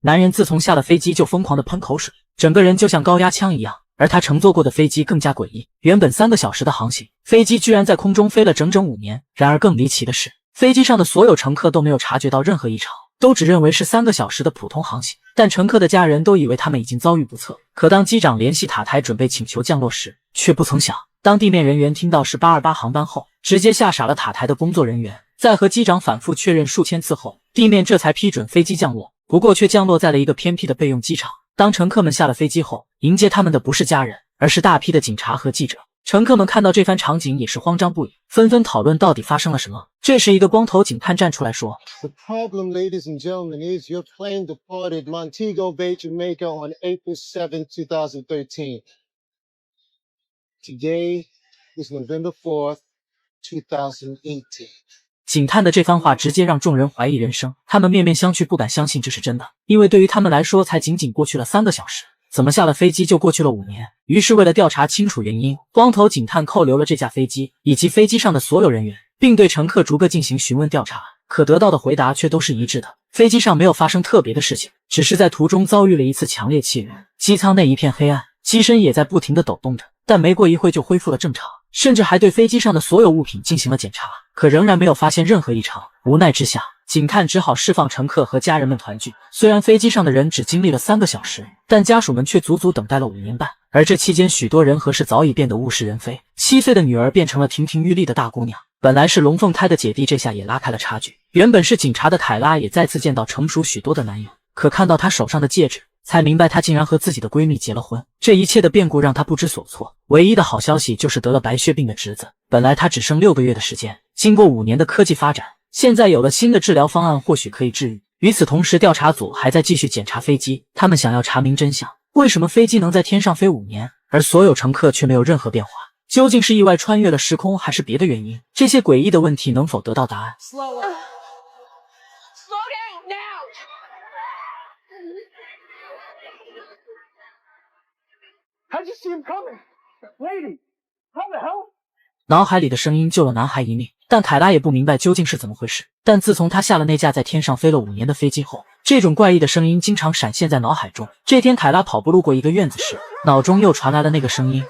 男人自从下了飞机就疯狂地喷口水，整个人就像高压枪一样。而他乘坐过的飞机更加诡异，原本3个小时的航行，飞机居然在空中飞了整整5年。然而更离奇的是，飞机上的所有乘客都没有察觉到任何异常，都只认为是3个小时的普通航行。但乘客的家人都以为他们已经遭遇不测。可当机长联系塔台准备请求降落时，却不曾想，当地面人员听到是828航班后，直接吓傻了塔台的工作人员。在和机长反复确认数千次后，地面这才批准飞机降落。不过却降落在了一个偏僻的备用机场。当乘客们下了飞机后，迎接他们的不是家人，而是大批的警察和记者。乘客们看到这番场景也是慌张不已，纷纷讨论到底发生了什么。这时一个光头警探站出来说 The problem, ladies and gentlemen, is your plane departed Montego Bay, Jamaica on April 7, 2013. Today is November 4th, 2018. 警探的这番话直接让众人怀疑人生，他们面面相觑，不敢相信这是真的，因为对于他们来说才仅仅过去了3个小时，怎么下了飞机就过去了5年？于是为了调查清楚原因，光头警探扣留了这架飞机以及飞机上的所有人员，并对乘客逐个进行询问调查，可得到的回答却都是一致的，飞机上没有发生特别的事情，只是在途中遭遇了一次强烈气流，机舱内一片黑暗，机身也在不停地抖动着，但没过一会就恢复了正常，甚至还对飞机上的所有物品进行了检查，可仍然没有发现任何异常。无奈之下，警探只好释放乘客和家人们团聚。虽然飞机上的人只经历了3个小时，但家属们却足足等待了5年半。而这期间，许多人和事早已变得物是人非。7岁的女儿变成了亭亭玉立的大姑娘，本来是龙凤胎的姐弟，这下也拉开了差距。原本是警察的凯拉也再次见到成熟许多的男友，可看到她手上的戒指，才明白她竟然和自己的闺蜜结了婚。这一切的变故让她不知所措。唯一的好消息就是得了白血病的侄子，本来她只剩6个月的时间，经过5年的科技发展，现在有了新的治疗方案，或许可以治愈。与此同时，调查组还在继续检查飞机，他们想要查明真相，为什么飞机能在天上飞5年，而所有乘客却没有任何变化？究竟是意外穿越了时空，还是别的原因？这些诡异的问题能否得到答案？ Slow down now! How'd you see him coming? Lady, how the hell? 脑海里的声音救了男孩一命，但凯拉也不明白究竟是怎么回事。但自从他下了那架在天上飞了5年的飞机后，这种怪异的声音经常闪现在脑海中。这天凯拉跑步路过一个院子时，脑中又传来了那个声音。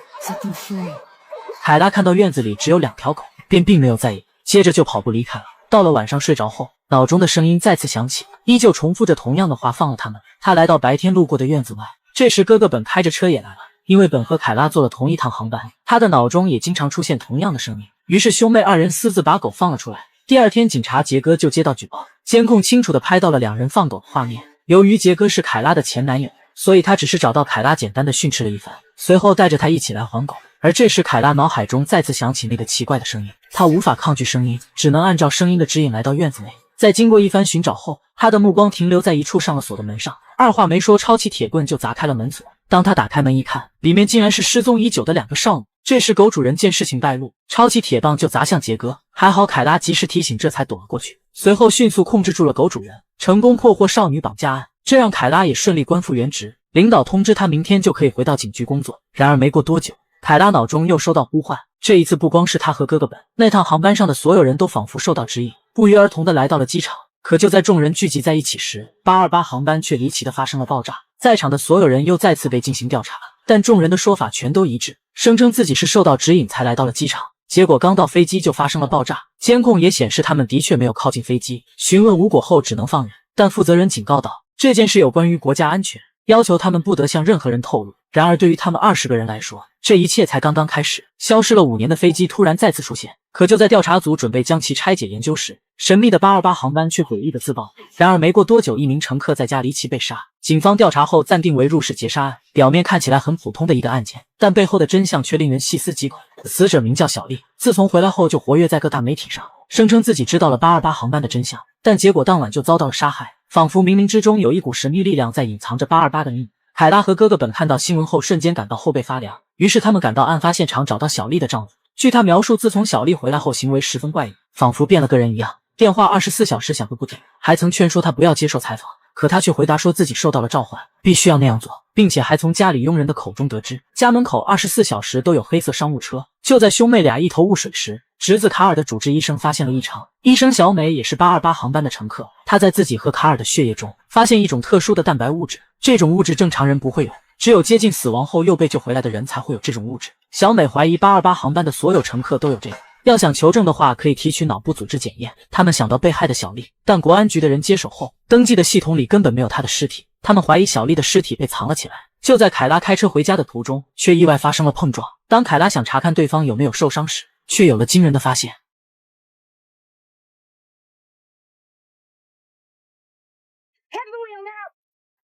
凯拉看到院子里只有2条狗，便并没有在意，接着就跑步离开了。到了晚上睡着后，脑中的声音再次响起，依旧重复着同样的话，放了他们。他来到白天路过的院子外，这时哥哥本开着车也来了。因为本和凯拉坐了同一趟航班，他的脑中也经常出现同样的声音，于是兄妹2人私自把狗放了出来。第二天，警察杰哥就接到举报，监控清楚地拍到了2人放狗的画面。由于杰哥是凯拉的前男友，所以他只是找到凯拉简单的训斥了一番，随后带着他一起来还狗。而这时凯拉脑海中再次响起那个奇怪的声音，他无法抗拒声音，只能按照声音的指引来到院子内。在经过一番寻找后，他的目光停留在一处上了锁的门上，二话没说，抄起铁棍就砸开了门锁。当他打开门一看，里面竟然是失踪已久的2个少女。这时狗主人见事情败露，抄起铁棒就砸向杰哥，还好凯拉及时提醒，这才躲了过去。随后迅速控制住了狗主人，成功破获少女绑架案，这让凯拉也顺利官复原职。领导通知他明天就可以回到警局工作。然而没过多久，凯拉脑中又收到呼唤，这一次不光是他和哥哥本，那趟航班上的所有人都仿佛受到指引，不约而同的来到了机场。可就在众人聚集在一起时，828航班却离奇的发生了爆炸，在场的所有人又再次被进行调查，但众人的说法全都一致，声称自己是受到指引才来到了机场。结果刚到飞机就发生了爆炸，监控也显示他们的确没有靠近飞机。询问无果后只能放人，但负责人警告道，这件事有关于国家安全，要求他们不得向任何人透露。然而对于他们20个人来说，这一切才刚刚开始。消失了5年的飞机突然再次出现，可就在调查组准备将其拆解研究时，神秘的828航班却诡异的自爆。然而没过多久，1名乘客在家离奇被杀，警方调查后暂定为入室劫杀案。表面看起来很普通的一个案件，但背后的真相却令人细思极恐。死者名叫小丽，自从回来后就活跃在各大媒体上，声称自己知道了828航班的真相，但结果当晚就遭到了杀害，仿佛冥冥之中有一股神秘力量在隐藏着828的秘密。凯拉和哥哥本看到新闻后瞬间感到后背发凉，于是他们赶到案发现场，找到小丽的丈夫。据他描述，自从小丽回来后行为十分怪异，仿佛变了个人一样，电话24小时响个不停，还曾劝说他不要接受采访，可他却回答说自己受到了召唤，必须要那样做，并且还从家里佣人的口中得知，家门口24小时都有黑色商务车。就在兄妹俩一头雾水时，侄子卡尔的主治医生发现了异常。医生小美也是828航班的乘客，他在自己和卡尔的血液中发现一种特殊的蛋白物质，这种物质正常人不会有，只有接近死亡后又被救回来的人才会有这种物质。小美怀疑828航班的所有乘客都有这个。要想求证的话，可以提取脑部组织检验。他们想到被害的小丽，但国安局的人接手后，登记的系统里根本没有她的尸体。他们怀疑小丽的尸体被藏了起来。就在凯拉开车回家的途中，却意外发生了碰撞。当凯拉想查看对方有没有受伤时，却有了惊人的发现。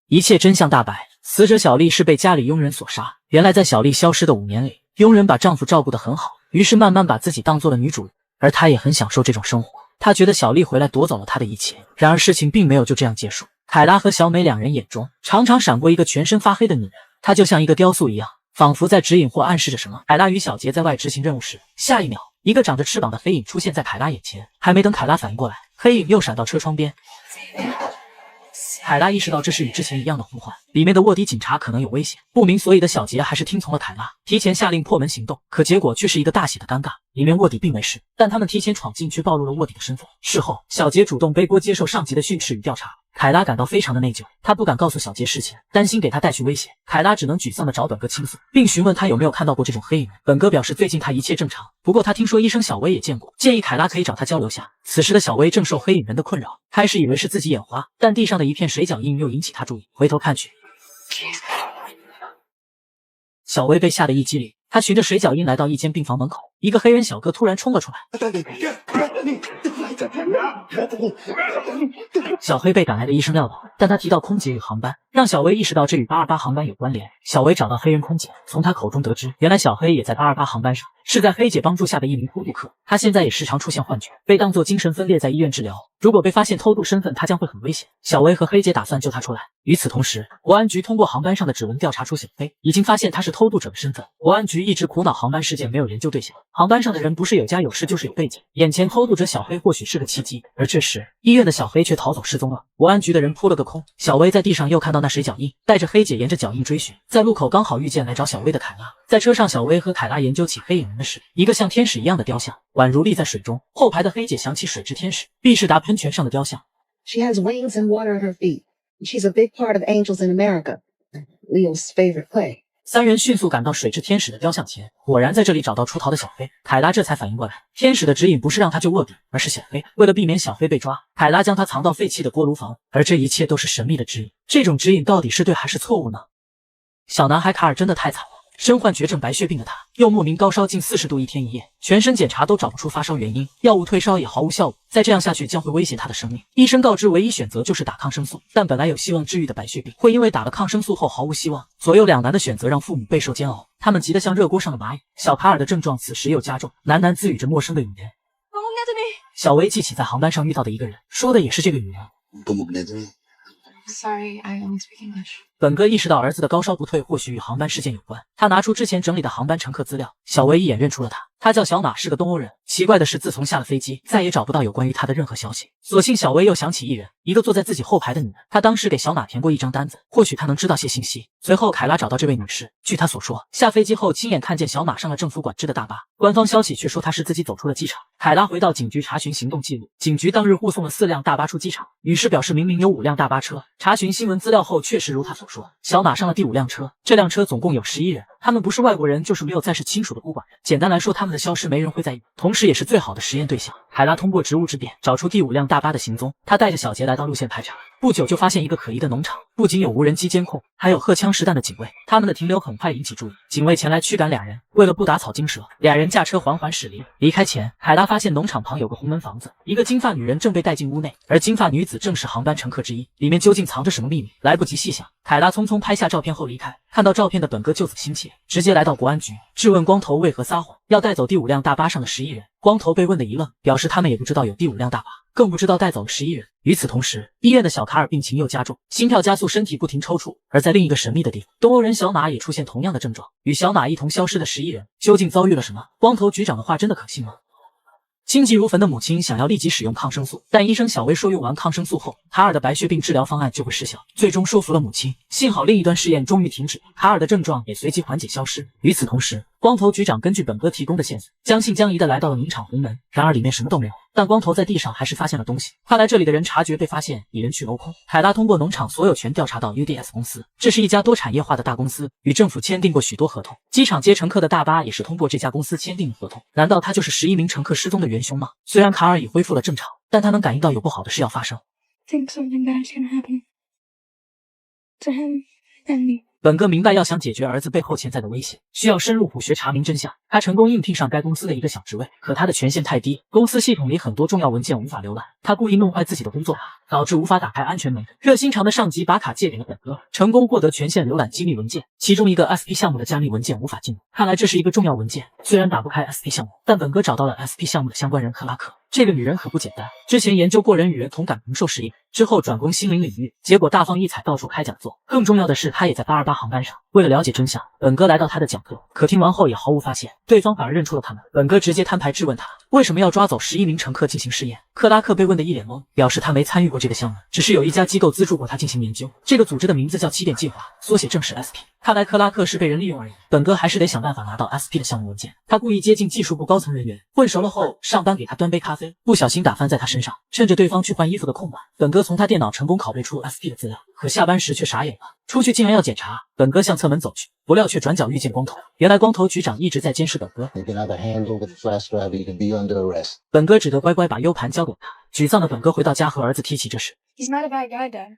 一切真相大白，死者小丽是被家里佣人所杀。原来在小丽消失的5年里，佣人把丈夫照顾得很好，于是慢慢把自己当做了女主人，而她也很享受这种生活。她觉得小丽回来夺走了她的一切，然而事情并没有就这样结束。凯拉和小美两人眼中常常闪过一个全身发黑的女人，她就像一个雕塑一样，仿佛在指引或暗示着什么。凯拉与小杰在外执行任务时，下一秒，一个长着翅膀的黑影出现在凯拉眼前，还没等凯拉反应过来，黑影又闪到车窗边。凯拉意识到这是与之前一样的呼唤，里面的卧底警察可能有危险。不明所以的小杰还是听从了凯拉，提前下令破门行动，可结果却是一个大写的尴尬。里面卧底并没事，但他们提前闯进却暴露了卧底的身份。事后，小杰主动背锅接受上级的训斥与调查。凯拉感到非常的内疚，他不敢告诉小杰事情，担心给他带去危险。凯拉只能沮丧地找本哥倾诉，并询问他有没有看到过这种黑影。本哥表示最近他一切正常，不过他听说医生小薇也见过，建议凯拉可以找他交流下。此时的小薇正受黑影人的困扰，开始以为是自己眼花，但地上的一片水脚印又引起他注意，回头看去，小薇被吓得一激灵，她循着水脚印来到一间病房门口，一个黑人小哥突然冲了出来。小黑被赶来的医生撂倒，但他提到空姐与航班，让小薇意识到这与828航班有关联。小薇找到黑人空姐，从她口中得知，原来小黑也在828航班上，是在黑姐帮助下的一名偷渡客。他现在也时常出现幻觉，被当作精神分裂在医院治疗。如果被发现偷渡身份，他将会很危险。小薇和黑姐打算救他出来。与此同时，国安局通过航班上的指纹调查出小黑，已经发现他是偷渡者的身份。国安局一直苦恼航班事件没有研究对象，航班上的人不是有家有室就是有背景，眼前偷渡者小黑或许是个契机。而这时，医院的小黑却逃走失踪了，国安局的人扑了个空。小薇在地上又看到那水脚印，带着黑姐沿着脚印追寻，在路口刚好遇见来找小薇的凯拉。在车上，小薇和凯拉研究起黑影人的事，一个像天使一样的雕像，宛如立在水中。后排的黑姐想起水之天使毕士达喷泉上的雕像。She has wings and water at her feet. She's a big part of Angels in America, Leo's favorite play. 三人迅速赶到水之天使的雕像前，果然在这里找到出逃的小黑。凯拉这才反应过来，天使的指引不是让他救卧底，而是小黑。为了避免小黑被抓，凯拉将他藏到废弃的锅炉房，而这一切都是神秘的指引。这种指引到底是对还是错误呢？小男孩卡尔真的太惨了。身患绝症白血病的他，又莫名高烧近40度1天1夜，全身检查都找不出发烧原因，药物退烧也毫无效果，再这样下去将会威胁他的生命。医生告知唯一选择就是打抗生素，但本来有希望治愈的白血病，会因为打了抗生素后毫无希望。左右两难的选择让父母备受煎熬，他们急得像热锅上的蚂蚁。小卡尔的症状此时又加重，喃喃自语着陌生的语言。小薇记起在航班上遇到的一个人，说的也是这个语言。Sorry, I only speak English. 本哥意识到儿子的高烧不退或许与航班事件有关，他拿出之前整理的航班乘客资料，小薇一眼认出了他。他叫小马，是个东欧人。奇怪的是，自从下了飞机，再也找不到有关于他的任何消息。所幸小薇又想起一人，一个坐在自己后排的女人，她当时给小马填过一张单子，或许她能知道些信息。随后凯拉找到这位女士，据她所说，下飞机后亲眼看见小马上了政府管制的大巴，官方消息却说她是自己走出了机场。凯拉回到警局查询行动记录，警局当日护送了4辆大巴出机场。女士表示明明有5辆大巴车，查询新闻资料后确实如她所说，小马上了第5辆车，这辆车总共有11人，他们不是外国人就是没有在世亲属的孤寡人。简单来说，他们的消失没人会在意，同时也是最好的实验对象。凯拉通过职务之便找出第5辆大巴的行踪，他带着小杰来到路线排查，不久就发现一个可疑的农场，不仅有无人机监控，还有荷枪实弹的警卫。他们的停留很快引起注意，警卫前来驱赶2人。为了不打草惊蛇，2人驾车缓缓驶离。离开前，凯拉发现农场旁有个红门房子，一个金发女人正被带进屋内，而金发女子正是航班乘客之一。里面究竟藏着什么秘密？来不及细想，凯拉匆匆拍下照片后离开。看到照片的本哥救子心切，直接来到国安局质问光头为何撒谎，要带走第5辆大巴上的11人。光头被问的一愣，表示他们也不知道有第5辆大巴，更不知道带走了11人。与此同时，医院的小卡尔病情又加重，心跳加速，身体不停抽搐。而在另一个神秘的地方，东欧人小马也出现同样的症状，与小马一同消失的11人究竟遭遇了什么？光头局长的话真的可信吗？心急如焚的母亲想要立即使用抗生素，但医生小薇说用完抗生素后，卡尔的白血病治疗方案就会失效，最终说服了母亲。幸好另一端试验终于停止，卡尔的症状也随即缓解消失。与此同时，光头局长根据本哥提供的线索，将信将疑的来到了农场红门，然而里面什么都没有。但光头在地上还是发现了东西。看来这里的人察觉被发现已人去楼空。凯拉通过农场所有权调查到 UDS 公司，这是一家多产业化的大公司，与政府签订过许多合同。机场接乘客的大巴也是通过这家公司签订的合同。难道他就是11名乘客失踪的元凶吗？虽然卡尔已恢复了正常，但他能感应到有不好的事要发生。think something bad's gonna happen to him and me. 本哥明白，要想解决儿子背后潜在的威胁，需要深入虎穴查明真相。他成功应聘上该公司的一个小职位，可他的权限太低，公司系统里很多重要文件无法浏览。他故意弄坏自己的工作卡，导致无法打开安全门。热心肠的上级把卡借给了本哥，成功获得权限浏览机密文件，其中一个 SP 项目的加密文件无法进入。看来这是一个重要文件，虽然打不开 SP 项目，但本哥找到了 SP 项目的相关人克拉克。这个女人可不简单，之前研究过人与人同感同受实验，之后转攻心灵领域，结果大放异彩，到处开讲座。更重要的是，她也在828航班上。为了了解真相，本哥来到她的讲课，可听完后也毫无发现，对方反而认出了他们。本哥直接摊牌质问他，为什么要抓走11名乘客进行试验？克拉克被问得一脸懵，表示他没参与过这个项目，只是有一家机构资助过他进行研究。这个组织的名字叫起点计划，缩写正是 SP。看来克拉克是被人利用而已，本哥还是得想办法拿到 SP 的项目文件。他故意接近技术部高层人员，混熟了后上班给他端杯咖啡，不小心打翻在他身上。趁着对方去换衣服的空档，本哥从他电脑成功拷贝出 SP 的资料，可下班时却傻眼了，出去竟然要检查。本哥向侧门走去，不料却转角遇见光头。原来光头局长一直在监视本哥。You can either hand over the flash drive or you can be under arrest. 本哥只得乖乖把 U 盘交给他。沮丧的本哥回到家和儿子提起这事。 He's not a bad guy, Dad.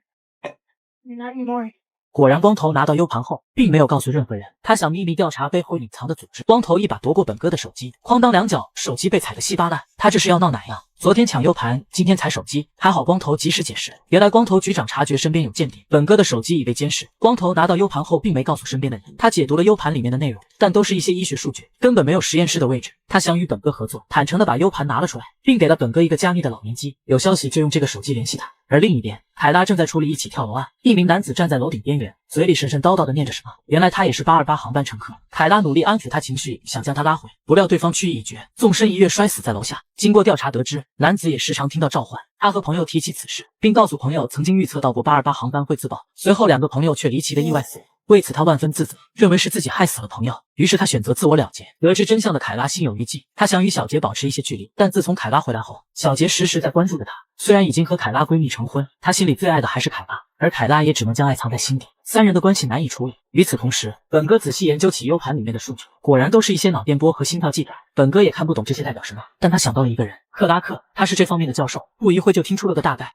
You're not anymore. 果然，光头拿到 U 盘后，并没有告诉任何人，他想秘密调查背后隐藏的组织。光头一把夺过本哥的手机，哐当两脚，手机被踩得稀巴烂。他这是要闹哪样？昨天抢 U 盘，今天踩手机，还好光头及时解释。原来光头局长察觉身边有间谍，本哥的手机已被监视。光头拿到 U 盘后，并没告诉身边的人，他解读了 U 盘里面的内容，但都是一些医学数据，根本没有实验室的位置。他想与本哥合作，坦诚的把 U 盘拿了出来，并给了本哥一个加密的老年机，有消息就用这个手机联系他。而另一边，凯拉正在处理一起跳楼案，一名男子站在楼顶边缘，嘴里神神叨叨的念着什么。原来他也是828航班乘客。凯拉努力安抚他情绪，想将他拉回，不料对方去意已决，纵身一跃摔死在楼下。经过调查得知，男子也时常听到召唤。他和朋友提起此事，并告诉朋友曾经预测到过828航班会自爆，随后2个朋友却离奇的意外死亡。为此他万分自责，认为是自己害死了朋友，于是他选择自我了结。得知真相的凯拉心有余悸，他想与小杰保持一些距离，但自从凯拉回来后，小杰时时在关注着他。虽然已经和凯拉闺蜜成婚，他心里最爱的还是凯拉，而凯拉也只能将爱藏在心底，三人的关系难以处理。与此同时，本哥仔细研究起 U 盘里面的数据，果然都是一些脑电波和心跳计表。本哥也看不懂这些代表什么，但他想到了一个人，克拉克，他是这方面的教授，不一会就听出了个大概。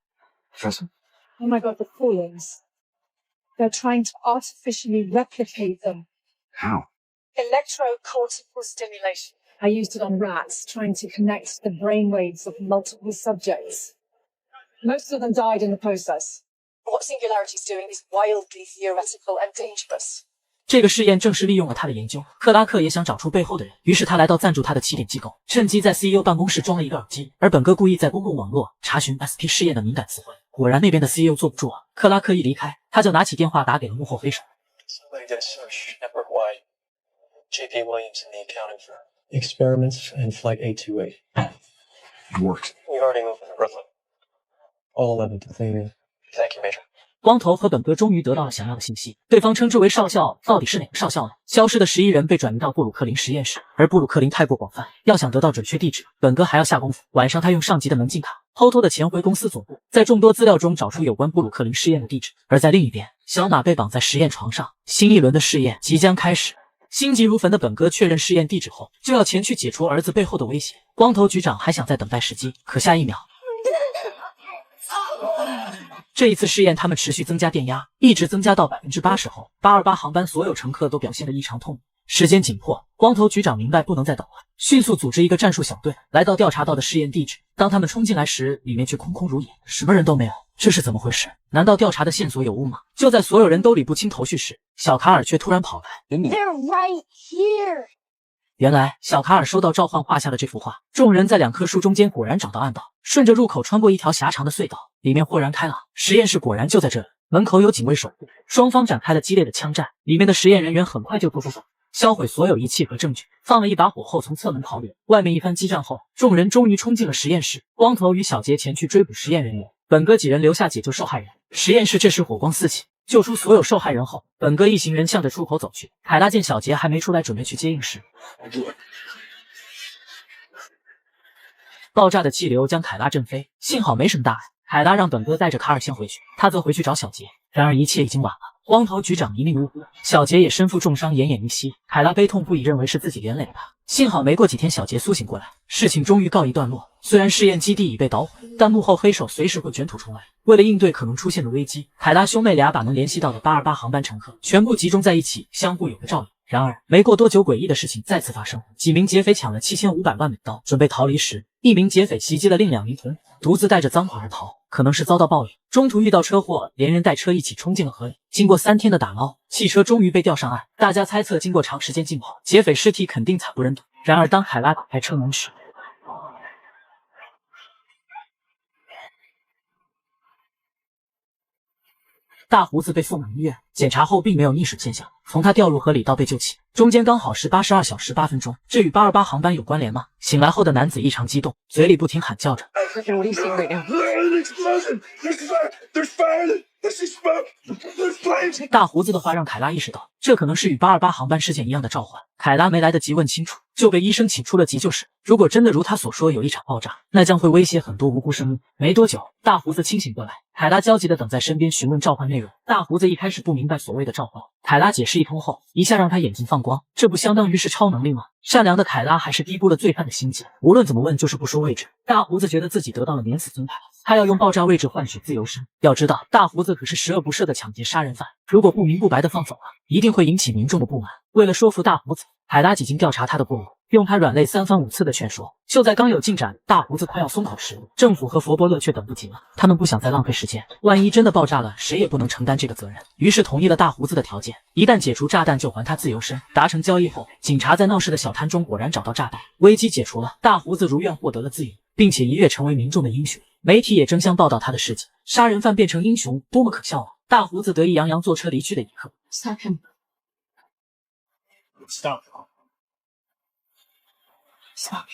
Professor? Oh my God, the callings. They're trying to artificially replicate them. How? Electrocortical stimulation. I used it on rats, trying to connect the brainwaves of multiple subjects. Most of them died in the process. What Singularity's doing is wildly theoretical and dangerous. 这个试验正是利用了他的研究。克拉克也想找出背后的人，于是他来到赞助他的起点机构，趁机在 CEO 办公室装了一个耳机。而本哥故意在公共网络查询 SP 试验的敏感词汇，果然那边的 CEO 坐不住啊。克拉克一离开，他就拿起电话打给了幕后黑手。 Somebody did a search network-wide. J.P. Williams in the accounting firm. Experiments and Flight 828. It worked. We've already moved them to Brooklyn. All 11 to clean. Thank you, Major. 光头和本哥终于得到了想要的信息，对方称之为少校，到底是哪个少校呢？消失的11人被转移到布鲁克林实验室，而布鲁克林太过广泛，要想得到准确地址，本哥还要下功夫。晚上他用上级的门禁卡，偷偷的潜回公司总部，在众多资料中找出有关布鲁克林试验的地址。而在另一边，小马被绑在实验床上，新一轮的试验即将开始。心急如焚的本哥确认试验地址后，就要前去解除儿子背后的威胁。光头局长还想再等待时机，可下一秒。 这一次试验，他们持续增加电压，一直增加到80%后，828航班所有乘客都表现得异常痛苦。时间紧迫，光头局长明白不能再等了，迅速组织一个战术小队来到调查到的试验地址。当他们冲进来时，里面却空空如也，什么人都没有。这是怎么回事？难道调查的线索有误吗？就在所有人都理不清头绪时，小卡尔却突然跑来。 They're right here. 原来小卡尔收到召唤画下的这幅画，众人在2棵树中间果然找到暗道，顺着入口穿过一条狭长的隧道，里面豁然开朗。实验室果然就在这里，门口有警卫守护，双方展开了激烈的枪战。里面的实验人员很快就做出手，销毁所有仪器和证据，放了一把火后从侧门逃离。外面一番激战后，众人终于冲进了实验室。光头与小杰前去追捕实验人员，本哥几人留下解救受害人。实验室这时火光四起。 救出所有受害人后，本哥一行人向着出口走去。凯拉见小杰还没出来，准备去接应时，爆炸的气流将凯拉震飞，幸好没什么大碍。凯拉让本哥带着卡尔先回去，他则回去找小杰。然而一切已经晚了，光头局长一命呜呼，小杰也身负重伤，奄奄一息。凯拉悲痛不已，认为是自己连累了他。幸好没过几天，小杰苏醒过来，事情终于告一段落。虽然试验基地已被捣毁，但幕后黑手随时会卷土重来。为了应对可能出现的危机，凯拉兄妹俩把能联系到的828航班乘客全部集中在一起，相互有个照应。然而没过多久，诡异的事情再次发生。几名劫匪抢了7500万美刀，准备逃离时，一名劫匪袭击了另2名同伙，独自带着赃款而逃，可能是遭到暴力，中途遇到车祸，连人带车一起冲进了河里。经过3天的打捞，汽车终于被吊上岸。大家猜测，经过长时间浸泡，劫匪尸体肯定惨不忍睹。然而当凯拉打开车门时，大胡子被送往医院，检查后并没有溺水现象。从他掉入河里到被救起，中间刚好是82小时8分钟，这与828航班有关联吗？醒来后的男子异常激动，嘴里不停喊叫着。大胡子的话让凯拉意识到，这可能是与828航班事件一样的召唤。凯拉没来得及问清楚，就被医生请出了急救室。如果真的如他所说有一场爆炸，那将会威胁很多无辜生命。没多久，大胡子清醒过来，凯拉焦急地等在身边询问召唤内容。大胡子一开始不明白所谓的召唤，凯拉解释一通后，一下让他眼睛放光，这不相当于是超能力吗？善良的凯拉还是低估了罪犯的心机，无论怎么问就是不说位置。大胡子觉得自己得到了免死金牌，他要用爆炸位置换取自由身。要知道，大胡子可是十恶不赦的抢劫杀人犯，如果不明不白的放走了，一定会引起民众的不满。为了说服大胡子，凯拉几经调查他的过往，用他软肋3番5次的劝说。就在刚有进展，大胡子快要松口时，政府和佛伯勒却等不及了。他们不想再浪费时间，万一真的爆炸了，谁也不能承担这个责任。于是同意了大胡子的条件，一旦解除炸弹就还他自由身。达成交易后，警察在闹市的小摊中果然找到炸弹，危机解除了，大胡子如愿获得了自由，并且一跃成为民众的英雄。媒体也争相报道他的事迹，杀人犯变成英雄，多么可笑啊！大胡子得意洋洋坐车离去的一刻 Stop him. Stop. Stop.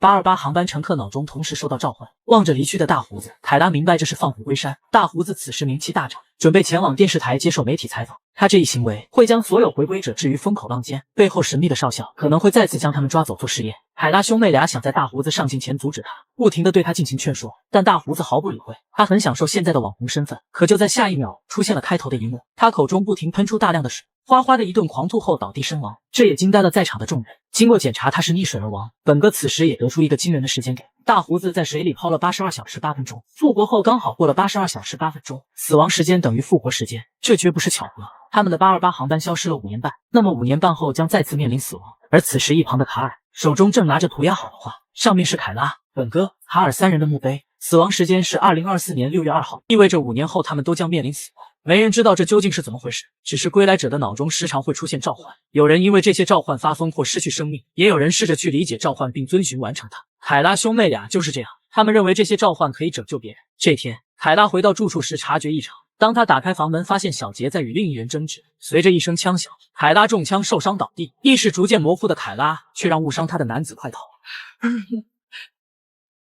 828航班乘客脑中同时受到召唤，望着离去的大胡子，凯拉明白这是放虎归山。大胡子此时名气大涨，准备前往电视台接受媒体采访。他这一行为会将所有回归者置于风口浪尖，背后神秘的少校可能会再次将他们抓走做实验。凯拉兄妹俩想在大胡子上镜前阻止他，不停地对他进行劝说，但大胡子毫不理会。他很享受现在的网红身份，可就在下一秒出现了开头的一幕，他口中不停喷出大量的水，哗哗的一顿狂吐后倒地身亡，这也惊呆了在场的众人。经过检查，他是溺水而亡。本哥此时也得出一个惊人的时间点，大胡子在水里泡了82小时8分钟，复活后刚好过了82小时8分钟，死亡时间等于复活时间，这绝不是巧合。他们的828航班消失了5年半，那么5年半后将再次面临死亡。而此时一旁的卡尔手中正拿着涂鸦好的画，上面是凯拉、本哥、卡尔3人的墓碑，死亡时间是2024年6月2号，意味着5年后他们都将面临死亡。没人知道这究竟是怎么回事，只是归来者的脑中时常会出现召唤，有人因为这些召唤发疯或失去生命，也有人试着去理解召唤并遵循完成它。凯拉兄妹俩就是这样，他们认为这些召唤可以拯救别人。这天，凯拉回到住处时察觉异常，当他打开房门，发现小杰在与另一人争执，随着一声枪响，凯拉中枪受伤倒地，意识逐渐模糊的凯拉却让误伤他的男子快逃。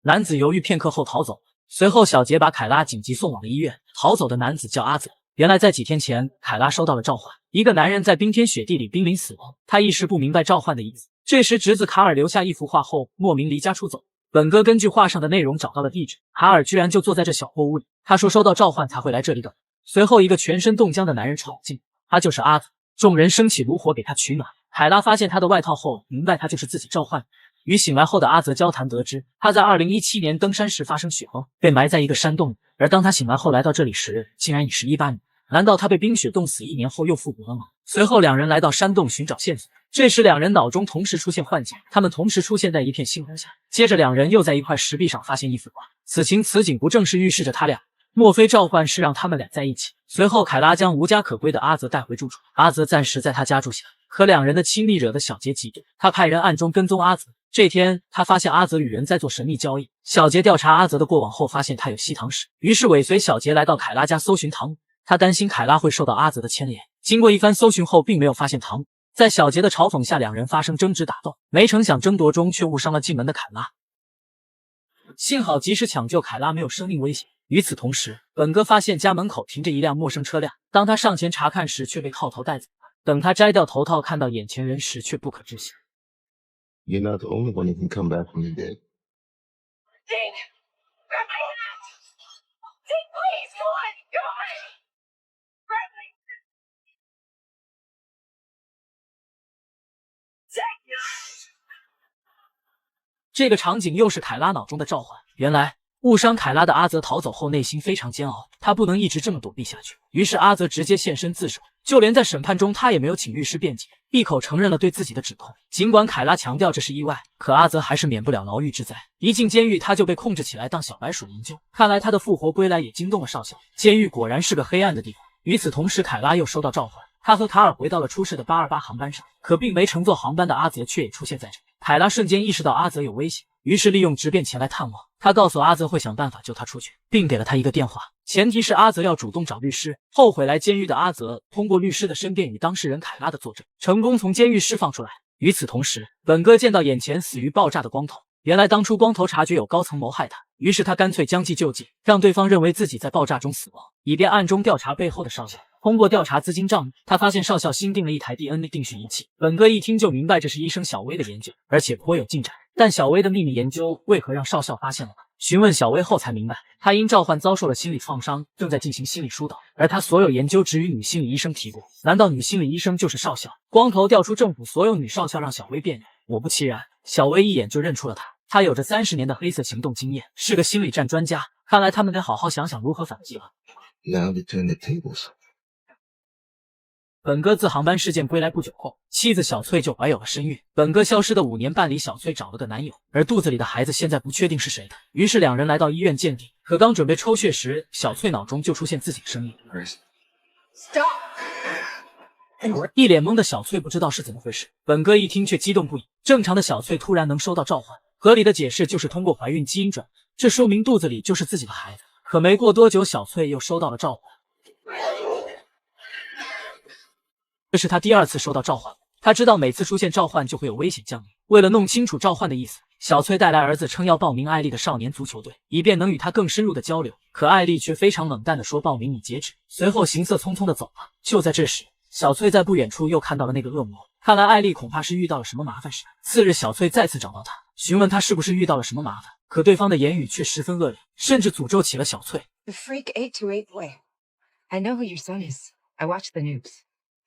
男子犹豫片刻后逃走，随后小杰把凯拉紧急送往了医院。逃走的男子叫阿泽。原来在几天前，凯拉收到了召唤，一个男人在冰天雪地里濒临死亡，他一时不明白召唤的意思。这时侄子卡尔留下一幅画后莫名离家出走。本哥根据画上的内容找到了地址，卡尔居然就坐在这小破屋里。他说收到召唤才会来这里等。随后一个全身冻僵的男人闯进，他就是阿泽。众人升起炉火给他取暖。凯拉发现他的外套后，明白他就是自己召唤。与醒来后的阿泽交谈得知，他在2017年登山时发生雪崩，被埋在一个山洞里。而当他醒来后来到这里时，竟然已是18年。难道他被冰雪冻死1年后又复活了吗？随后两人来到山洞寻找线索，这时两人脑中同时出现幻境，他们同时出现在一片星空下。接着两人又在一块石壁上发现一幅画，此情此景不正是预示着他俩？莫非召唤是让他们俩在一起？随后凯拉将无家可归的阿泽带回住处，阿泽暂时在他家住下，可两人的亲密惹得小杰嫉妒，他派人暗中跟踪阿泽。这天，他发现阿泽与人在做神秘交易。小杰调查阿泽的过往后，发现他有吸糖史，于是尾随小杰来到凯拉家搜寻糖。他担心凯拉会受到阿泽的牵连。经过一番搜寻后，并没有发现糖。在小杰的嘲讽下，两人发生争执打斗，没成想争夺中却误伤了进门的凯拉。幸好及时抢救凯拉，没有生命危险。与此同时，本哥发现家门口停着一辆陌生车辆，当他上前查看时，却被铐头带走。等他摘掉头套，看到眼前人时，却不可置信。You're not the only one who can come back from the dead. Dean! Grab my hand! Dean, please! Come on! Come on! Grab me! Take it! 这个场景又是凯拉脑中的召唤。原来误伤凯拉的阿泽逃走后，内心非常煎熬，他不能一直这么躲避下去。于是阿泽直接现身自首，就连在审判中，他也没有请律师辩解，一口承认了对自己的指控。尽管凯拉强调这是意外，可阿泽还是免不了牢狱之灾。一进监狱，他就被控制起来当小白鼠营救。看来他的复活归来也惊动了少校。监狱果然是个黑暗的地方。与此同时，凯拉又收到召唤，他和卡尔回到了出事的828航班上，可并没乘坐航班的阿泽却也出现在这里。凯拉瞬间意识到阿泽有危险，于是利用质变前来探望。他告诉阿泽会想办法救他出去，并给了他一个电话，前提是阿泽要主动找律师。后悔来监狱的阿泽通过律师的申辩与当事人凯拉的作证，成功从监狱释放出来。与此同时，本哥见到眼前死于爆炸的光头，原来当初光头察觉有高层谋害他，于是他干脆将计就计，让对方认为自己在爆炸中死亡，以便暗中调查背后的少校。通过调查资金账目，他发现少校新订了一台 DNA 定序仪器。本哥一听就明白这是医生小薇的研究，而且颇有进展。但小薇的秘密研究为何让少校发现了呢？询问小薇后才明白，他因召唤遭受了心理创伤，正在进行心理疏导，而他所有研究只与女心理医生提过。难道女心理医生就是少校？光头调出政府所有女少校让小薇辨认，果不其然，小薇一眼就认出了他。他有着30年的黑色行动经验，是个心理战专家。看来他们得好好想想如何反击了。Now they turn the tables. 本哥自航班事件归来不久后，妻子小翠就怀有了身孕。本哥消失的5年半里，小翠找了个男友，而肚子里的孩子现在不确定是谁的。于是两人来到医院鉴定，可刚准备抽血时，小翠脑中就出现自己的声音。Stop! 一脸懵的小翠不知道是怎么回事，本哥一听却激动不已。正常的小翠突然能收到召唤，合理的解释就是通过怀孕基因转，这说明肚子里就是自己的孩子。可没过多久，小翠又收到了召唤。这是他第2次收到召唤，他知道每次出现召唤就会有危险降临。为了弄清楚召唤的意思，小翠带来儿子称要报名艾丽的少年足球队，以便能与他更深入的交流。可艾丽却非常冷淡的说报名已截止，随后行色匆匆的走了。就在这时，小翠在不远处又看到了那个恶魔，看来艾丽恐怕是遇到了什么麻烦事。次日，小翠再次找到他，询问他是不是遇到了什么麻烦，可对方的言语却十分恶劣，甚至诅咒起了小翠。 The freak 828 boy. I know who your son is. I watch the news.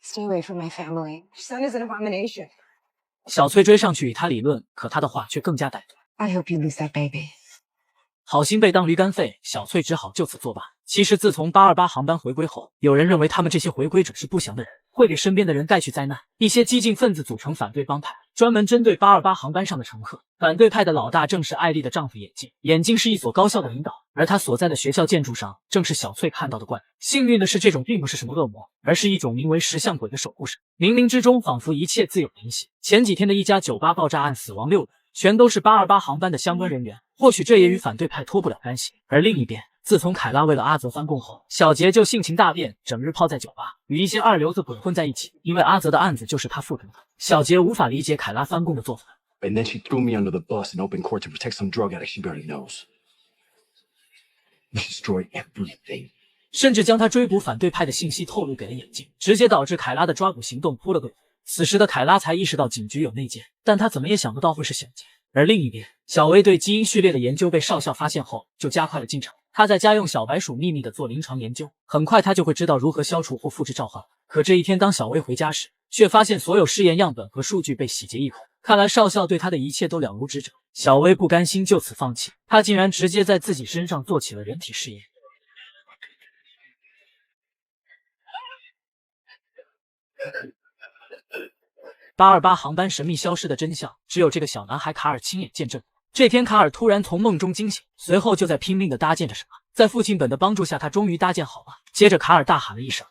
Stay away from my family. Your son is an abomination. 小翠追上去与他理论，可他的话却更加歹毒。 I hope you lose that baby. 好心被当驴肝肺，小翠只好就此作罢。其实自从828航班回归后，有人认为他们这些回归者是不祥的人，会给身边的人带去灾难。一些激进分子组成反对帮派，专门针对828航班上的乘客。反对派的老大正是艾丽的丈夫眼镜，眼镜是一所高校的领导，而他所在的学校建筑上正是小翠看到的怪物。幸运的是，这种并不是什么恶魔，而是一种名为石像鬼的守护神。冥冥之中，仿佛一切自有联系。前几天的一家酒吧爆炸案，死亡6人，全都是828航班的相关人员。或许这也与反对派脱不了干系。而另一边，自从凯拉为了阿泽翻供后，小杰就性情大变，整日泡在酒吧，与一些二流子鬼混在一起。因为阿泽的案子就是他负责的，小杰无法理解凯拉翻供的做法。 And then she threw me under the bus in open court to protect some drug addict she barely knows. We destroyed everything. 甚至将他追捕反对派的信息透露给了眼镜，直接导致凯拉的抓捕行动扑了个空。此时的凯拉才意识到警局有内奸，但他怎么也想不到会是小杰。而另一边，小薇对基因序列的研究被少校发现后，就加快了进程。他在家用小白鼠秘密的做临床研究，很快他就会知道如何消除或复制召唤。可这一天，当小薇回家时，却发现所有试验样本和数据被洗劫一空。看来少校对他的一切都了如指掌。小薇不甘心就此放弃，他竟然直接在自己身上做起了人体试验。828航班神秘消失的真相，只有这个小男孩卡尔亲眼见证。这天，卡尔突然从梦中惊醒，随后就在拼命的搭建着什么。在父亲本的帮助下，他终于搭建好了。接着，卡尔大喊了一声。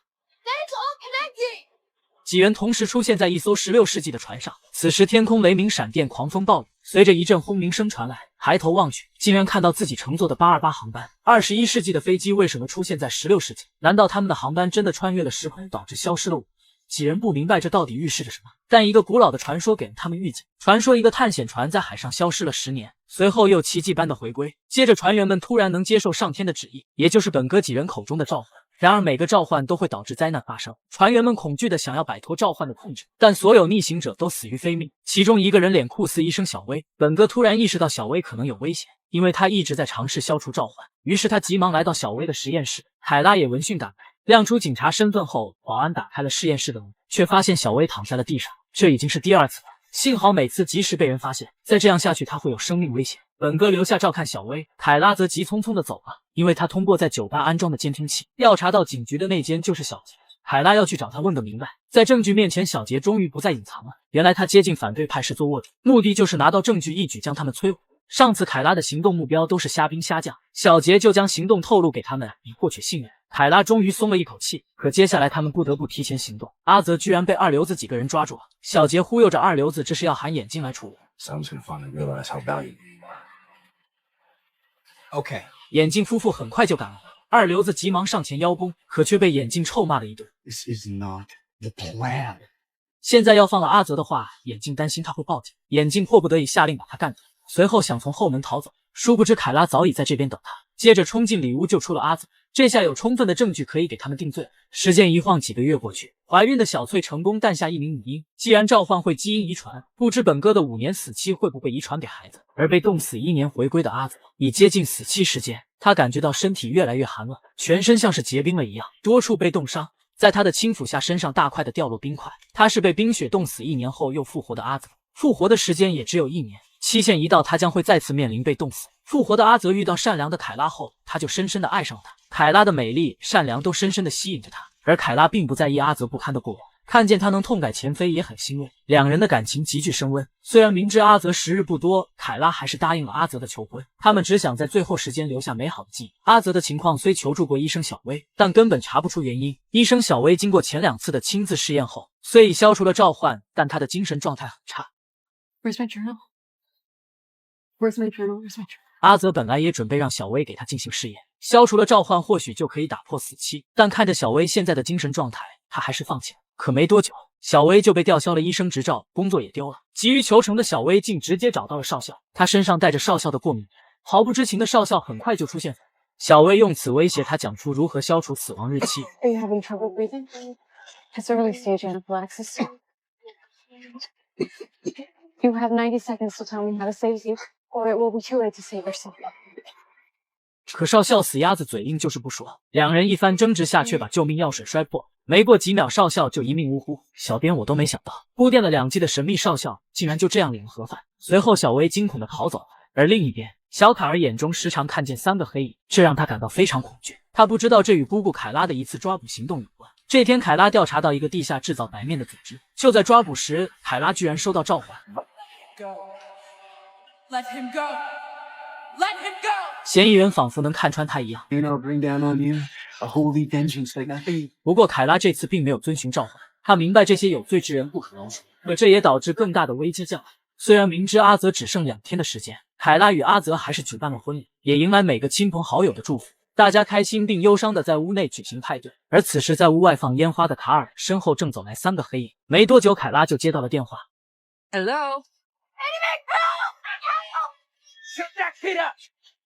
几人同时出现在一艘16世纪的船上，此时天空雷鸣闪电，狂风暴雨，随着一阵轰鸣声传来，抬头望去，竟然看到自己乘坐的828航班。21世纪的飞机为什么出现在16世纪？难道他们的航班真的穿越了时空，导致消失了5年？几人不明白这到底预示着什么，但一个古老的传说给了他们预警。传说一个探险船在海上消失了10年，随后又奇迹般的回归。接着船员们突然能接受上天的旨意，也就是本哥几人口中的召唤。然而每个召唤都会导致灾难发生，船员们恐惧的想要摆脱召唤的控制，但所有逆行者都死于非命。其中一个人脸酷似医生小薇，本哥突然意识到小薇可能有危险，因为他一直在尝试消除召唤，于是他急忙来到小薇的实验室。凯拉也闻讯赶来，亮出警察身份后，保安打开了实验室的门，却发现小薇躺在了地上，这已经是第2次了。幸好每次及时被人发现，再这样下去他会有生命危险。本哥留下照看小薇，凯拉则急匆匆的走了，因为他通过在酒吧安装的监听器调查到警局的内奸就是小杰。凯拉要去找他问个明白。在证据面前，小杰终于不再隐藏了，原来他接近反对派是做卧底，目的就是拿到证据一举将他们摧毁。上次凯拉的行动目标都是虾兵虾将，小杰就将行动透露给他们以获取信任。凯拉终于松了一口气，可接下来他们不得不提前行动。阿泽居然被二流子几个人抓住了，小杰忽悠着二流子，这是要喊眼镜来处理。 Someone's gonna finally realize how valuable you are. Okay. 眼镜夫妇很快就赶来了，二流子急忙上前邀功，可却被眼镜臭骂了一顿。 This is not the plan. 现在要放了阿泽的话，眼镜担心他会报警，眼镜迫不得已下令把他干掉，随后想从后门逃走，殊不知凯拉早已在这边等他，接着冲进里屋救出了阿泽。这下有充分的证据可以给他们定罪。时间一晃，几个月过去，怀孕的小翠成功诞下一名女婴。既然召唤会基因遗传，不知本哥的5年死期会不会遗传给孩子？而被冻死1年回归的阿泽已接近死期时间，他感觉到身体越来越寒冷，全身像是结冰了一样，多处被冻伤。在他的轻抚下，身上大块的掉落冰块。他是被冰雪冻死1年后又复活的阿泽，复活的时间也只有1年。期限一到，他将会再次面临被冻死。复活的阿泽遇到善良的凯拉后，他就深深的爱上了她。凯拉的美丽、善良都深深的吸引着他，而凯拉并不在意阿泽不堪的过往，看见他能痛改前非也很欣慰，两人的感情急剧升温。虽然明知阿泽时日不多，凯拉还是答应了阿泽的求婚。他们只想在最后时间留下美好的记忆。阿泽的情况虽求助过医生小薇，但根本查不出原因。医生小薇经过前2次的亲自试验后，虽已消除了召唤，但他的精神状态很差。 Where's my journal? Where's my journal? Where's my journal? 阿泽本来也准备让小薇给他进行试验，消除了召唤或许就可以打破死期，但看着小薇现在的精神状态，他还是放弃了。可没多久，小薇就被吊销了医生执照，工作也丢了。急于求成的小薇竟直接找到了少校，他身上带着少校的过敏源，毫不知情的少校很快就出现。小薇用此威胁他讲出如何消除死亡日期。 Are you having trouble breathing? It's early stage anaphylaxis. You have 90 seconds to tell me how to save you, or it will be too late to save yourself. 可少校死鸭子嘴硬就是不说，两人一番争执下，却把救命药水摔破。没过几秒，少校就一命呜呼。小编我都没想到，铺垫了2季的神秘少校，竟然就这样领了盒饭。随后，小薇惊恐的逃走了。而另一边，小凯尔眼中时常看见3个黑影，这让他感到非常恐惧。他不知道这与姑姑凯拉的一次抓捕行动有关。这天，凯拉调查到一个地下制造白面的组织，就在抓捕时，凯拉居然收到召唤。 Let him go. Let him go. 嫌疑人仿佛能看穿他一样。 You know, bring down on you a holy vengeance like that. 不过凯拉这次并没有遵循召唤，他明白这些有罪之人不可饶恕，可这也导致更大的危机降临。虽然明知阿泽只剩2天的时间，凯拉与阿泽还是举办了婚礼，也迎来每个亲朋好友的祝福。大家开心并忧伤的在屋内举行派对，而此时在屋外放烟花的卡尔身后正走来3个黑影。没多久，凯拉就接到了电话。 Hello. Shoot that kid up.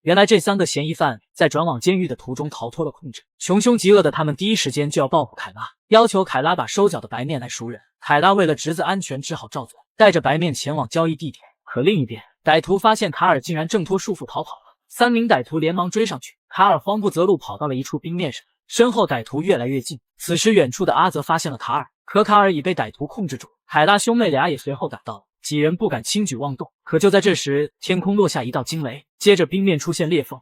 原来这3个嫌疑犯在转往监狱的途中逃脱了控制，穷凶极恶的他们第一时间就要报复凯拉，要求凯拉把收缴的白面来赎人。凯拉为了侄子安全，只好照做，带着白面前往交易地点。可另一边，歹徒发现卡尔竟然挣脱束缚逃跑了，3名歹徒连忙追上去，卡尔慌不择路跑到了一处冰面上，身后歹徒越来越近。此时远处的阿泽发现了卡尔，可卡尔已被歹徒控制住，凯拉兄妹俩也随后赶到了。 几人不敢轻举妄动，可就在这时，天空落下一道惊雷，接着冰面出现裂缝。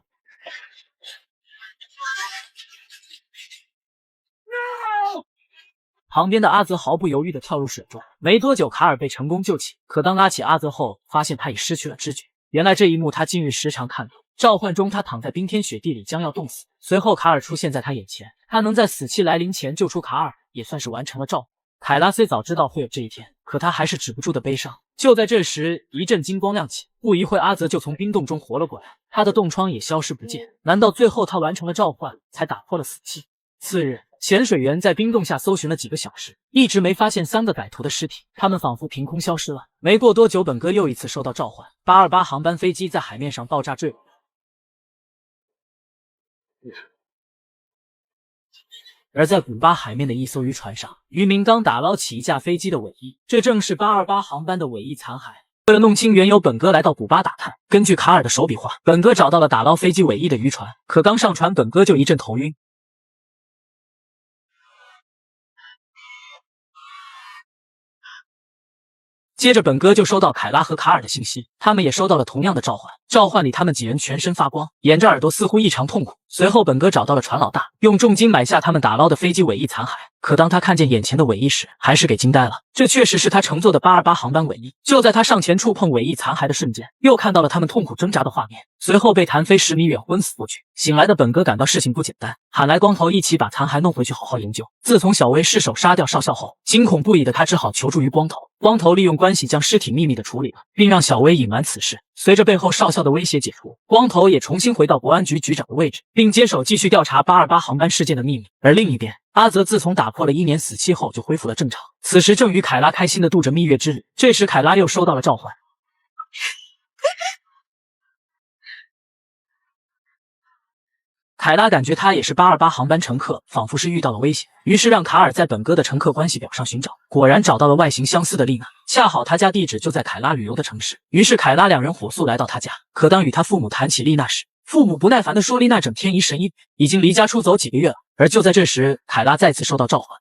旁边的阿泽毫不犹豫地跳入水中，没多久，卡尔被成功救起。可当拉起阿泽后，发现他已失去了知觉。原来这一幕他近日时常看到，召唤中他躺在冰天雪地里，将要冻死。随后卡尔出现在他眼前，他能在死期来临前救出卡尔，也算是完成了召唤。凯拉虽早知道会有这一天，可他还是止不住的悲伤。 就在这时，一阵金光亮起，不一会，阿泽就从冰洞中活了过来，他的冻疮也消失不见。难道最后他完成了召唤，才打破了死期？次日，潜水员在冰洞下搜寻了几个小时，一直没发现3个歹徒的尸体，他们仿佛凭空消失了。没过多久，本哥又一次收到召唤，828航班飞机在海面上爆炸坠毁。而在古巴海面的一艘渔船上，渔民刚打捞起一架飞机的尾翼，这正是828航班的尾翼残骸。为了弄清缘由，本哥来到古巴打探。根据卡尔的手笔画，本哥找到了打捞飞机尾翼的渔船，可刚上船，本哥就一阵头晕。接着，本哥就收到凯拉和卡尔的信息，他们也收到了同样的召唤。召唤里，他们几人全身发光，掩着耳朵，似乎异常痛苦。随后，本哥找到了船老大，用重金买下他们打捞的飞机尾翼残骸。可当他看见眼前的尾翼时，还是给惊呆了。这确实是他乘坐的828航班尾翼。就在他上前触碰尾翼残骸的瞬间，又看到了他们痛苦挣扎的画面，随后被弹飞10米远昏死过去。醒来的本哥感到事情不简单，喊来光头一起把残骸弄回去好好研究。自从小薇失手杀掉少校后，惊恐不已的他只好求助于光头。光头利用关系将尸体秘密的处理了，并让小薇隐瞒此事。随着背后少校的威胁解除，光头也重新回到国安局局长的位置，并接手继续调查828航班事件的秘密。而另一边，阿泽自从打破了1年死期后就恢复了正常，此时正与凯拉开心的度着蜜月之日。这时凯拉又收到了召唤。凯拉感觉他也是828航班乘客，仿佛是遇到了危险，于是让卡尔在本哥的乘客关系表上寻找，果然找到了外形相似的丽娜，恰好他家地址就在凯拉旅游的城市。于是凯拉两人火速来到他家，可当与他父母谈起丽娜时，父母不耐烦地说丽娜整天疑神疑鬼，已经离家出走几个月了。而就在这时，凯拉再次收到召唤。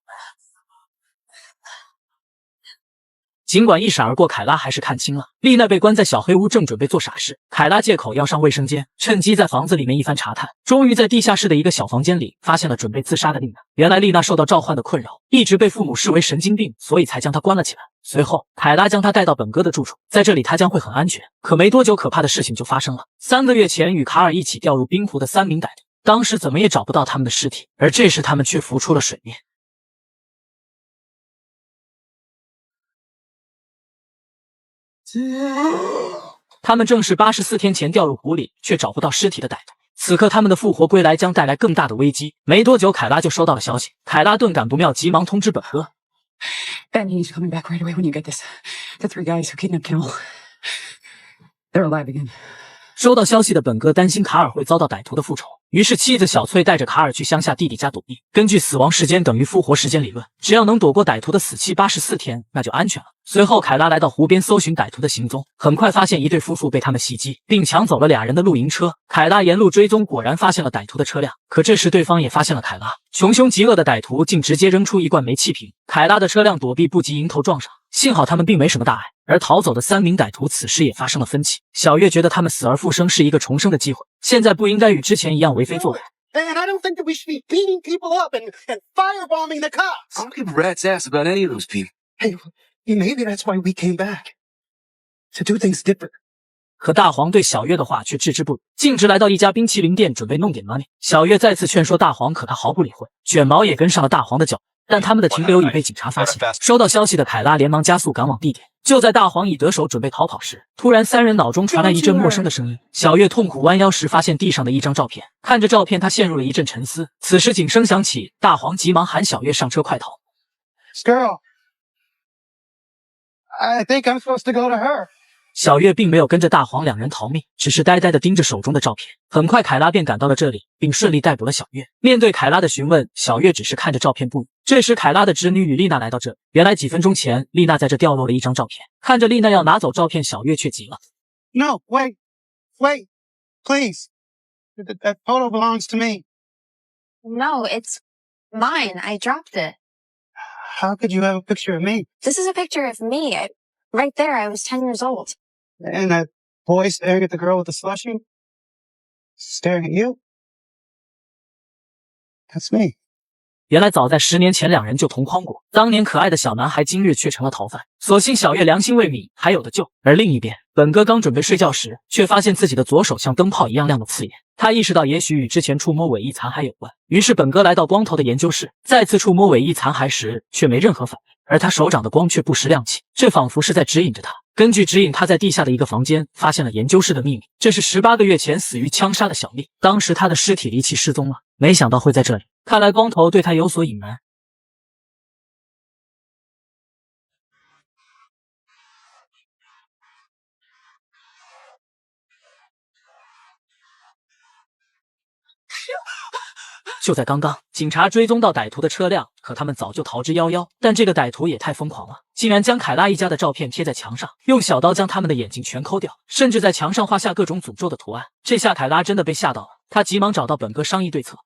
尽管一闪而过，凯拉还是看清了丽娜被关在小黑屋，正准备做傻事。凯拉借口要上卫生间，趁机在房子里面一番查探，终于在地下室的一个小房间里发现了准备自杀的丽娜。原来丽娜受到召唤的困扰，一直被父母视为神经病，所以才将她关了起来。随后，凯拉将她带到本哥的住处，在这里她将会很安全。可没多久，可怕的事情就发生了。3个月前与卡尔一起掉入冰湖的3名歹徒，当时怎么也找不到他们的尸体，而这时他们却浮出了水面。他们正是84天前掉入湖里却找不到尸体的歹徒。此刻他们的复活归来将带来更大的危机。没多久，凯拉就收到了消息。凯拉顿感不妙，急忙通知本哥。Ben, he's coming back right away when you get this. The 3 guys who kidnapped Kimmel, they're alive again. 收到消息的本哥担心卡尔会遭到歹徒的复仇，于是妻子小翠带着卡尔去乡下弟弟家躲避。根据死亡时间等于复活时间理论，只要能躲过歹徒的死期84天，那就安全了。随后，凯拉来到湖边搜寻歹徒的行踪，很快发现一对夫妇被他们袭击，并抢走了2人的露营车。凯拉沿路追踪，果然发现了歹徒的车辆。可这时对方也发现了凯拉，穷凶极恶的歹徒竟直接扔出一罐煤气瓶，凯拉的车辆躲避不及迎头撞上。幸好他们并没什么大碍，而逃走的3名歹徒此时也发生了分歧。小月觉得他们死而复生是一个重生的机会，现在不应该与之前一样为非作歹。Man, I don't think that we should be beating people up and firebombing the cops. I don't give a rat's ass about any of those people. Hey, maybe that's why we came back. To do things different. 可大黄对小月的话却置之不理，径直来到一家冰淇淋店准备弄点 money。小月再次劝说大黄，可他毫不理会。卷毛也跟上了大黄的脚步，但他们的停留已被警察发现。收到消息的凯拉连忙加速赶往地点。就在大黄已得手准备逃跑时，突然3人脑中传来一阵陌生的声音。小月痛苦弯腰时，发现地上的一张照片。看着照片，他陷入了一阵沉思。此时警声响起，大黄急忙喊小月上车快逃。Girl, I think I'm supposed to go to her. 小月并没有跟着大黄2人逃命，只是呆呆地盯着手中的照片。很快，凯拉便赶到了这里，并顺利逮捕了小月。面对凯拉的询问，小月只是看着照片不语。这时，凯拉的侄女与丽娜来到这里。原来几分钟前，丽娜在这掉落了一张照片。看着丽娜要拿走照片，小月却急了。No, wait, please. That photo belongs to me. No, it's mine. I dropped it. How could you have a picture of me? This is a picture of me. Right there, I was 10 years old. And that boy staring at the girl with the slushie? Staring at you? That's me. 原来早在10年前，2人就同框过。当年可爱的小男孩今日却成了逃犯，所幸小月良心未泯，还有的救。而另一边，本哥刚准备睡觉时，却发现自己的左手像灯泡一样亮得刺眼。他意识到也许与之前触摸尾翼残骸有关，于是本哥来到光头的研究室，再次触摸尾翼残骸时，却没任何反应，而他手掌的光却不时亮起，这仿佛是在指引着他。根据指引，他在地下的一个房间发现了研究室的秘密。这是18个月前死于枪杀的小丽，当时她的尸体离奇失踪了，没想到会在这里。看来光头对他有所隐瞒。就在刚刚，警察追踪到歹徒的车辆，可他们早就逃之夭夭。但这个歹徒也太疯狂了，竟然将凯拉一家的照片贴在墙上，用小刀将他们的眼睛全抠掉，甚至在墙上画下各种诅咒的图案。这下凯拉真的被吓到了，他急忙找到本哥商议对策。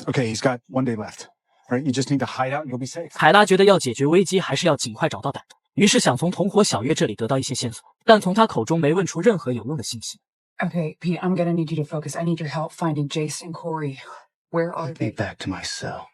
Okay, he's got 1 day left. All right, you just need to hide out and you'll be safe. 凯拉觉得要解决危机，还是要尽快找到歹徒，于是想从同伙小月这里得到一些线索，但从他口中没问出任何有用的信息。Okay, Pete, I'm gonna need you to focus. I need your help finding Jace and Corey. Where are I'll be they? back to my cell.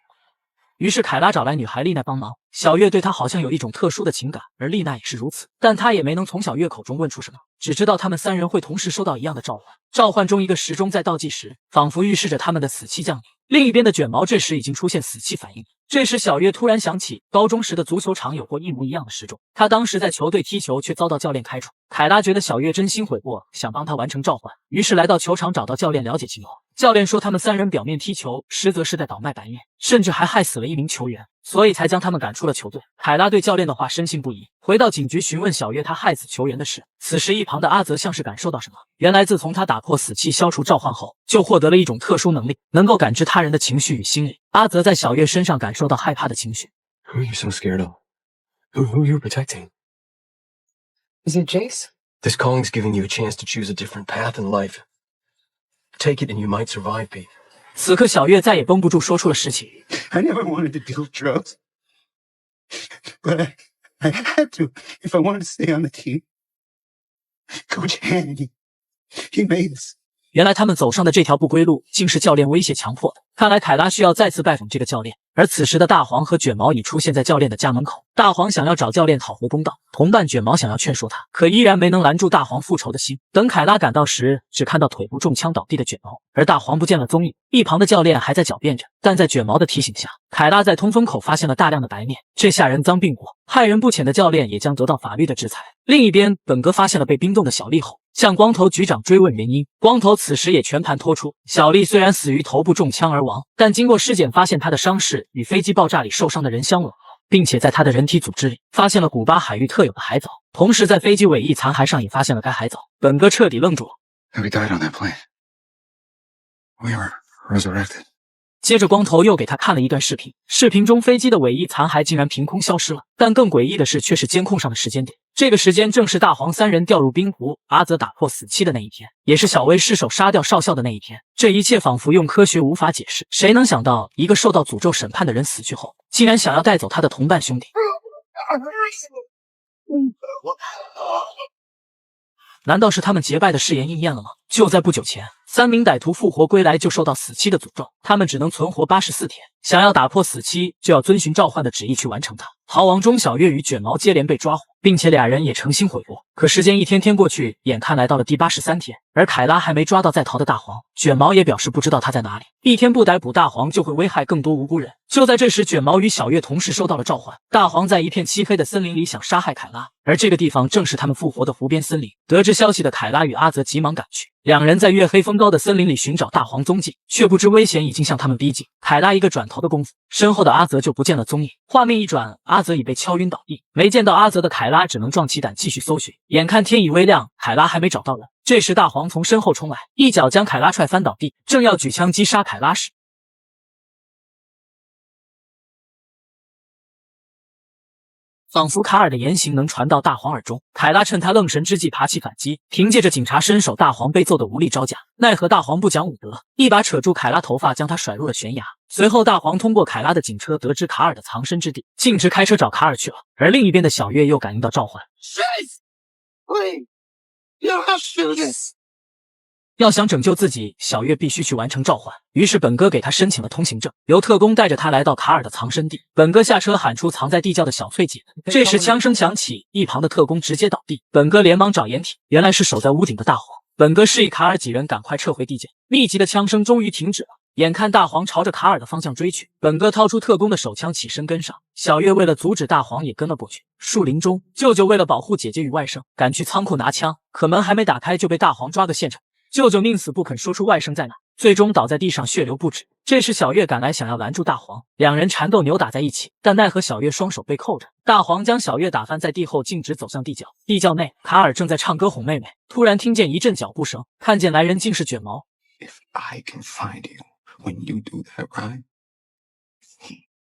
于是凯拉找来女孩丽娜帮忙。小月对她好像有一种特殊的情感，而丽娜也是如此，但她也没能从小月口中问出什么，只知道他们3人会同时收到一样的召唤。召唤中一个时钟在倒计时，仿佛预示着他们的死期降临。另一边的卷毛这时已经出现死期反应。这时小月突然想起高中时的足球场有过一模一样的时钟，她当时在球队踢球却遭到教练开除。凯拉觉得小月真心悔过，想帮她完成召唤，于是来到球场找到教练了解情况。教练说他们3人表面踢球，实则是在倒卖白面，甚至还害死了1名球员，所以才将他们赶出了球队。凯拉对教练的话深信不疑，回到警局询问小月他害死球员的事。此时一旁的阿泽像是感受到什么，原来自从他打破死期消除召唤后，就获得了一种特殊能力，能够感知他人的情绪与心理。阿泽在小月身上感受到害怕的情绪。 Who are you so scared of? Who are you protecting? Is it Jace? This calling's giving you a chance to choose a different path in life. Take it and you might survive, Pete. 此刻小月再也绷不住说出了实情。 I never wanted to do drugs, but I had to if I wanted to stay on the team. Coach Hannity, he made us. 原来他们走上的这条不归路，竟是教练威胁强迫的。看来凯拉需要再次拜访这个教练。而此时的大黄和卷毛已出现在教练的家门口。大黄想要找教练讨回公道，同伴卷毛想要劝说他，可依然没能拦住大黄复仇的心。等凯拉赶到时，只看到腿部中枪倒地的卷毛，而大黄不见了踪影。一旁的教练还在狡辩着，但在卷毛的提醒下，凯拉在通风口发现了大量的白面。这下人赃并获，害人不浅的教练也将得到法律的制裁。另一边，本哥发现了被冰冻的小丽后，向光头局长追问原因。光头此时也全盘托出，小丽虽然死于头部中枪而亡，但经过尸检发现她的伤势与飞机爆炸里受伤的人相吻合，并且在她的人体组织里发现了古巴海域特有的海藻，同时在飞机尾翼残骸上也发现了该海藻。本哥彻底愣住了。 We died on that plane. We were resurrected. 接着光头又给他看了一段视频，视频中飞机的尾翼残骸竟然凭空消失了，但更诡异的是却是监控上的时间点。这个时间正是大黄3人掉入冰湖，阿泽打破死期的那一天，也是小薇失手杀掉少校的那一天。这一切仿佛用科学无法解释，谁能想到一个受到诅咒审判的人死去后，竟然想要带走他的同伴兄弟。难道是他们结拜的誓言应验了吗？就在不久前，3名歹徒复活归来就受到死期的诅咒，他们只能存活84天，想要打破死期，就要遵循召唤的旨意去完成它。逃亡中，小月与卷毛接连被抓获，并且俩人也诚心悔过。可时间一天天过去，眼看来到了第83天，而凯拉还没抓到在逃的大黄，卷毛也表示不知道他在哪里。一天不逮捕大黄，就会危害更多无辜人。就在这时，卷毛与小月同时收到了召唤，大黄在一片漆黑的森林里想杀害凯拉，而这个地方正是他们复活的湖边森林。得知消息的凯拉与阿泽急忙赶去，两人在月黑风高的森林里寻找大黄踪迹，却不知危险已经向他们逼近。凯拉一个转头的功夫，身后的阿泽就不见了踪影。画面一转，阿泽已被敲晕倒地，没见到阿泽的凯拉只能壮起胆继续搜寻。眼看天已微亮，凯拉还没找到人，这时大黄从身后冲来，一脚将凯拉踹翻倒地，正要举枪击杀凯拉时，仿佛卡尔的言行能传到大黄耳中，凯拉趁他愣神之际爬起反击，凭借着警察身手，大黄被揍得无力招架。奈何大黄不讲武德，一把扯住凯拉头发，将他甩入了悬崖。随后大黄通过凯拉的警车得知卡尔的藏身之地，径直开车找卡尔去了。而另一边的小月又感应到召唤，要想拯救自己，小月必须去完成召唤。于是本哥给他申请了通行证，由特工带着他来到卡尔的藏身地。本哥下车喊出藏在地窖的小翠姐。这时枪声响起，一旁的特工直接倒地。本哥连忙找掩体，原来是守在屋顶的大黄。本哥示意卡尔几人赶快撤回地窖。密集的枪声终于停止了。眼看大黄朝着卡尔的方向追去，本哥掏出特工的手枪起身跟上。小月为了阻止大黄也跟了过去。树林中，舅舅为了保护姐姐与外甥，赶去仓库拿枪，可门还没打开就被大黄抓个现成。舅舅宁死不肯说出外甥在哪，最终倒在地上血流不止。这时小月赶来想要拦住大黄，两人缠斗扭打在一起，但奈何小月双手被扣着，大黄将小月打翻在地后，径直走向地窖。地窖内，卡尔正在唱歌哄妹妹，突然听见一阵脚步声，看见来人竟是卷毛。If I can find you, when you do that, right?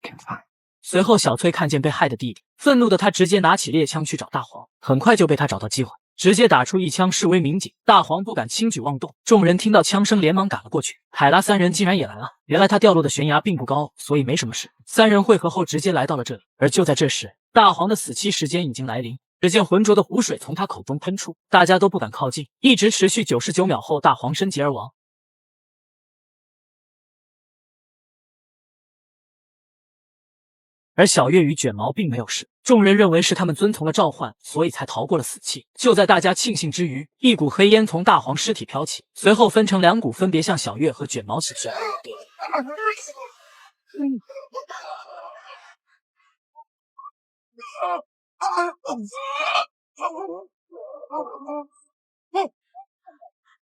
Can find. 随后，小翠看见被害的弟弟，愤怒的他直接拿起猎枪去找大黄，很快就被他找到机会，直接打出一枪示威民警。大黄不敢轻举妄动，众人听到枪声连忙赶了过去。凯拉三人竟然也来了，原来他掉落的悬崖并不高，所以没什么事。三人汇合后直接来到了这里，而就在这时，大黄的死期时间已经来临。只见浑浊的湖水从他口中喷出，大家都不敢靠近，一直持续99秒后，大黄身疾而亡。而小月与卷毛并没有事，众人认为是他们遵从了召唤，所以才逃过了死期。就在大家庆幸之余，一股黑烟从大黄尸体飘起，随后分成2股，分别向小月和卷毛袭去。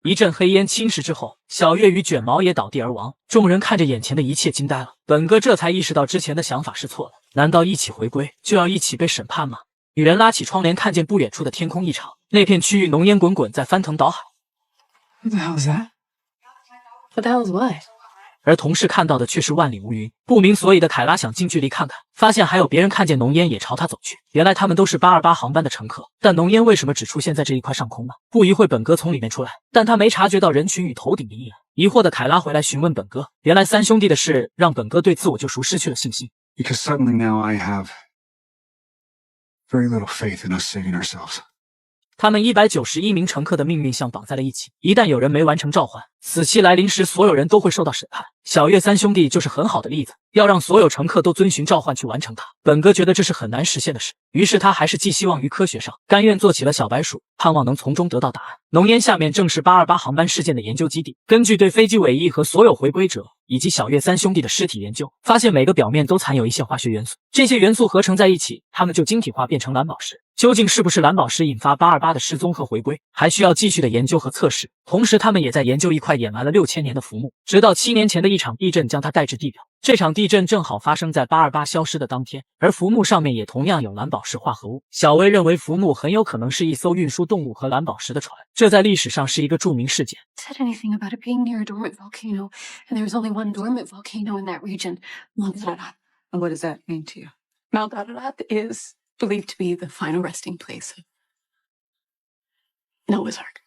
一阵黑烟侵蚀之后，小月与卷毛也倒地而亡。众人看着眼前的一切惊呆了，本哥这才意识到之前的想法是错的。难道一起回归就要一起被审判吗？女人拉起窗帘，看见不远处的天空异常，那片区域浓烟滚滚，在翻腾倒海。What the hell is that? What the hell is what? 而同事看到的却是万里无云，不明所以的凯拉想近距离看看，发现还有别人看见浓烟也朝他走去。原来他们都是828航班的乘客，但浓烟为什么只出现在这一块上空呢？不一会，本哥从里面出来，但他没察觉到人群与头顶的异样。疑惑的凯拉回来询问本哥，原来三兄弟的事让本哥对自我救赎失去了信心。Because suddenly now I have very little faith in us saving ourselves. 他们191名乘客的命运像绑在了一起，一旦有人没完成召唤，死期来临时，所有人都会受到审判。小月三兄弟就是很好的例子，要让所有乘客都遵循召唤去完成它。本哥觉得这是很难实现的事，于是他还是寄希望于科学上，甘愿做起了小白鼠，盼望能从中得到答案。浓烟下面正是828航班事件的研究基地，根据对飞机尾翼和所有回归者以及小月三兄弟的尸体研究，发现每个表面都藏有一些化学元素，这些元素合成在一起，它们就晶体化变成蓝宝石。究竟是不是蓝宝石引发828的失踪和回归，还需要继续的研究和测试。同时，他们也在研究一块掩埋了6000年的浮木，直到7年前的一场地震将它带至地表。这场地震正好发生在828消失的当天，而浮木上面也同样有蓝宝石化合物。小薇认为浮木很有可能是一艘运输动物和蓝宝石的船，这在历史上是一个著名事件。 Said anything about it being near a dormant volcano, and there's only one dormant volcano in that region, Mount Ararat. And what does that mean to you? Mount Ararat is believed to be the final resting place of Noah's Ark.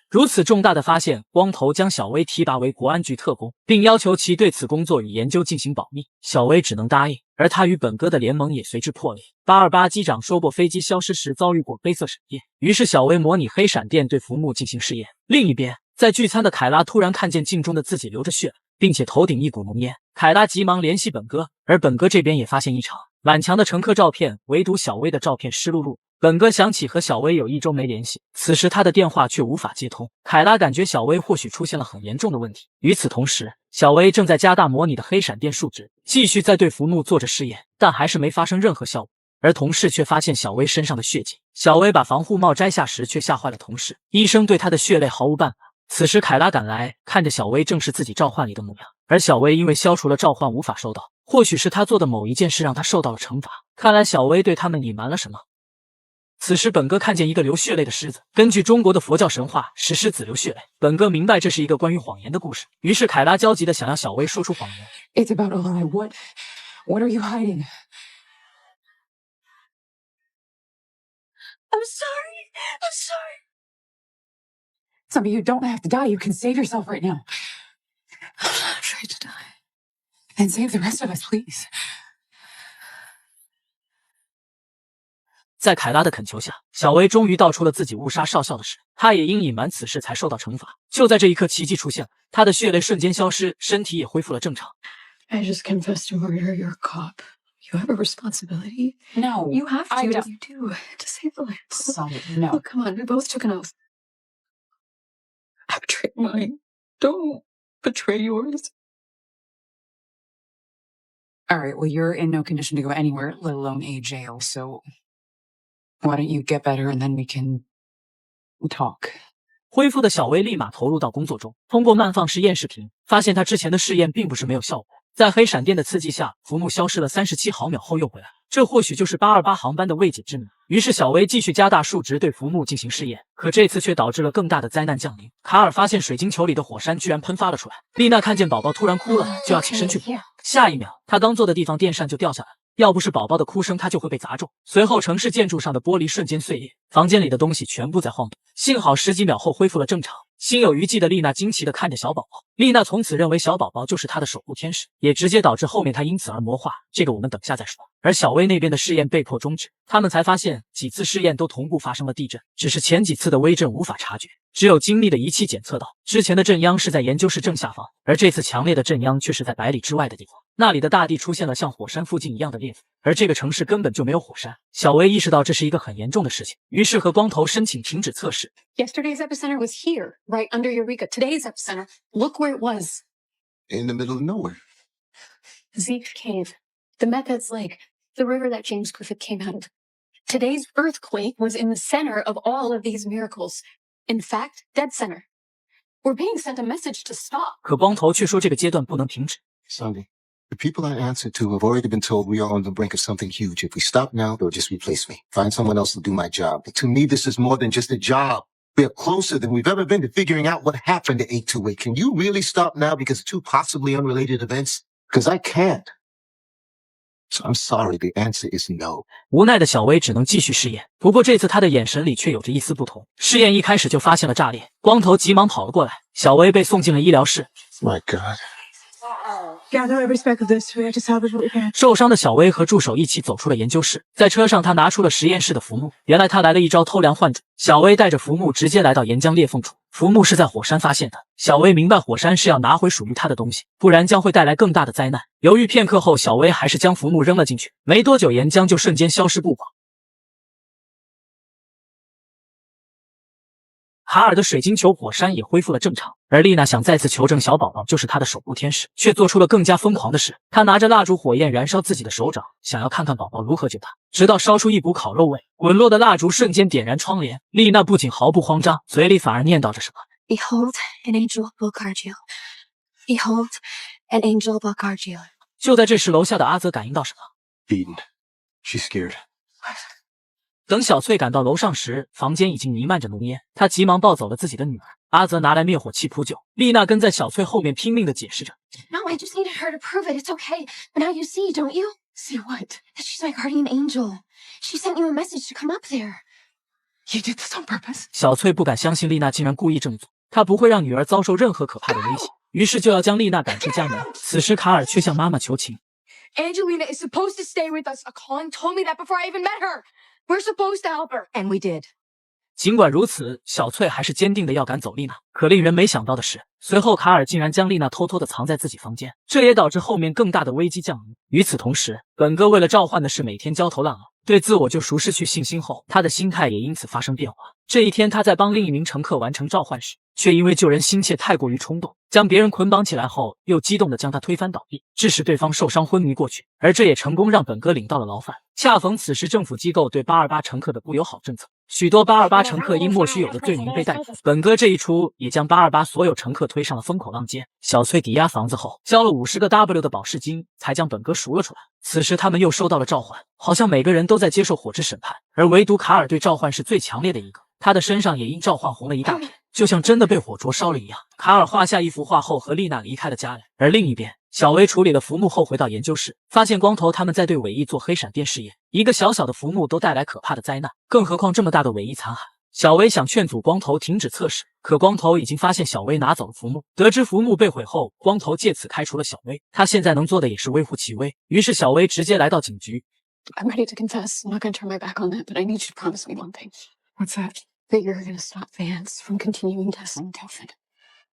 如此重大的发现，光头将小薇提拔为国安局特工，并要求其对此工作与研究进行保密。小薇只能答应，而他与本哥的联盟也随之破裂。828机长说过，飞机消失时遭遇过黑色闪电，于是小薇模拟黑闪电对浮木进行试验。另一边，在聚餐的凯拉突然看见镜中的自己流着血，并且头顶一股浓烟。凯拉急忙联系本哥，而本哥这边也发现异常，满墙的乘客照片，唯独小薇的照片湿漉漉。本哥想起和小薇有1周没联系，此时他的电话却无法接通。凯拉感觉小薇或许出现了很严重的问题。与此同时，小薇正在加大模拟的黑闪电数值，继续在对浮木做着试验，但还是没发生任何效果。而同事却发现小薇身上的血迹。小薇把防护帽摘下时，却吓坏了同事。医生对她的血泪毫无办法。此时凯拉赶来，看着小薇正是自己召唤里的模样，而小薇因为消除了召唤无法收到，或许是她做的某一件事让她受到了惩罚。看来小薇对他们隐瞒了什么。此时本哥看见一个流血泪的狮子，根据中国的佛教神话，石狮子流血泪。本哥明白这是一个关于谎言的故事，于是凯拉焦急的想要小薇说出谎言。 It's about a lie. What are you hiding? I'm sorry. I'm sorry. Zombie, you don't have to die. You can save yourself right now. I'm not afraid to die. And save the rest of us, please. 在凯拉的恳求下，小薇终于道出了自己误杀少校的事。她也因隐瞒此事才受到惩罚。就在这一刻，奇迹出现了，她的血泪瞬间消失，身体也恢复了正常。 I just confessed to murder. You're a cop. You have a responsibility. No, You have to. I don't. You do to save the land. Zombie, no. Oh, come on. We both took an oath. I betrayed mine. Don't betray yours. All right, well, you're in no condition to go anywhere, let alone a jail, so why don't you get better and then we can talk. 恢复的小薇立马投入到工作中，通过慢放实验视频，发现她之前的试验并不是没有效果。在黑闪电的刺激下，浮木消失了37毫秒后又回来了，这或许就是828航班的未解之谜。于是小薇继续加大数值对浮木进行试验，可这次却导致了更大的灾难降临。卡尔发现水晶球里的火山居然喷发了出来，丽娜看见宝宝突然哭了，就要起身去扶，下一秒，她刚坐的地方电扇就掉下来了。要不是宝宝的哭声，她就会被砸中。随后，城市建筑上的玻璃瞬间碎裂，房间里的东西全部在晃动。幸好10几秒后恢复了正常。心有余悸的丽娜惊奇地看着小宝宝，丽娜从此认为小宝宝就是她的守护天使，也直接导致后面她因此而魔化。这个我们等下再说。而小薇那边的试验被迫终止，他们才发现几次试验都同步发生了地震，只是前几次的微震无法察觉，只有精密的仪器检测到之前的震央是在研究室正下方，而这次强烈的震央却是在100里之外的地方。那里的大地出现了像火山附近一样的裂缝，而这个城市根本就没有火山。小薇意识到这是一个很严重的事情，于是和光头申请停止测试。Yesterday's epicenter was here, right under Eureka. Today's epicenter, look where it was. In the middle of nowhere. Zeke Cave, the Methods Lake, the river that James Griffith came out of. Today's earthquake was in the center of all of these miracles. In fact, dead center. We're being sent a message to stop. 可光头却说这个阶段不能停止。 Sunday, the people I answer to have already been told we are on the brink of something huge. If we stop now, they'll just replace me. Find someone else to do my job. But to me, this is more than just a job. We are closer than we've ever been to figuring out what happened to 828. Can you really stop now because of two possibly unrelated events? Because I can't. So I'm sorry, the answer is no. 无奈的小薇只能继续试验，不过这次她的眼神里却有着一丝不同。试验一开始就发现了炸裂，光头急忙跑了过来，小薇被送进了医疗室。 My God. Gather every speck of this. We have to salvage what we can. 受伤的小薇和助手一起走出了研究室，在车上，他拿出了实验室的浮木。原来他来了一招偷梁换柱。小薇带着浮木直接来到岩浆裂缝处，浮木是在火山发现的。小薇明白火山是要拿回属于他的东西，不然将会带来更大的灾难。犹豫片刻后，小薇还是将浮木扔了进去。没多久，岩浆就瞬间消失不光。 卡尔的水晶球火山也恢复了正常，而丽娜想再次求证小宝宝就是她的守护天使，却做出了更加疯狂的事。她拿着蜡烛火焰燃烧自己的手掌，想要看看宝宝如何救她，直到烧出一股烤肉味，滚落的蜡烛瞬间点燃窗帘。丽娜不仅毫不慌张，嘴里反而念叨着什么 Behold, an angel will guard you. Behold, an angel will guard you. 就在这时，楼下的阿泽感应到什么。 Eden, she's scared. 等小翠赶到楼上时，房间已经弥漫着浓烟。她急忙抱走了自己的女儿。阿泽拿来灭火器扑救。丽娜跟在小翠后面拼命地解释着 No, I just needed her to prove it. It's okay. But now you see, don't you? See what? That she's my guardian angel. She sent you a message to come up there. You did this on purpose? 小翠不敢相信丽娜竟然故意这么做，她不会让女儿遭受任何可怕的威胁，于是就要将丽娜赶出家门。此时卡尔却向妈妈求情 Angelina is supposed to stay with us. A calling told me that before I even met her. We're supposed to help her. And we did. 尽管如此，小翠还是坚定的要赶走丽娜。可令人没想到的是，随后卡尔竟然将丽娜偷偷的藏在自己房间，这也导致后面更大的危机降临。与此同时，本哥为了召唤的是每天焦头烂额，对自我救赎失去信心后，他的心态也因此发生变化。这一天，他在帮另一名乘客完成召唤时，却因为救人心切太过于冲动，将别人捆绑起来后，又激动的将他推翻倒地，致使对方受伤昏迷过去。而这也成功让本哥领到了牢饭。恰逢此时，政府机构对828乘客的不友好政策，许多828乘客因莫须有的罪名被逮捕。本哥这一出也将828所有乘客推上了风口浪尖。小翠抵押房子后，交了50个 W 的保释金，才将本哥赎了出来。此时他们又收到了召唤，好像每个人都在接受火之审判，而唯独卡尔对召唤是最强烈的一个。他的身上也因召唤红了一大片，就像真的被火灼烧了一样。卡尔画下一幅画后，和丽娜离开了家里。而另一边，小薇处理了浮木后回到研究室，发现光头他们在对尾翼做黑闪电试验。一个小小的浮木都带来可怕的灾难，更何况这么大的尾翼残骸。小薇想劝阻光头停止测试，可光头已经发现小薇拿走了浮木。得知浮木被毁后，光头借此开除了小薇。他现在能做的也是微乎其微。于是小薇直接来到警局。 I'm ready to confess. I'm not going to turn my back on that, but I need you to promise me one thing. What's that? That you're going to stop Vance from continuing testing Telford.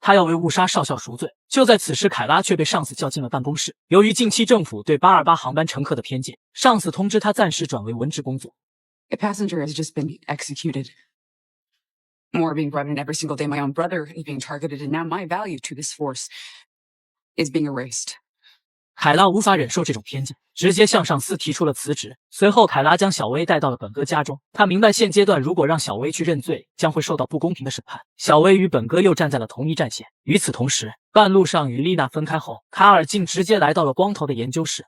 他要为误杀少校赎罪。就在此时，凯拉却被上司叫进了办公室。由于近期政府对828航班乘客的偏见，上司通知他暂时转为文职工作。 A passenger has just been executed. More are being brought in every single day. My own brother is being targeted, and now my value to this force is being erased. 凯拉无法忍受这种偏见，直接向上司提出了辞职。随后，凯拉将小薇带到了本哥家中。他明白现阶段如果让小薇去认罪，将会受到不公平的审判。小薇与本哥又站在了同一战线。与此同时，半路上与丽娜分开后，卡尔竟直接来到了光头的研究室。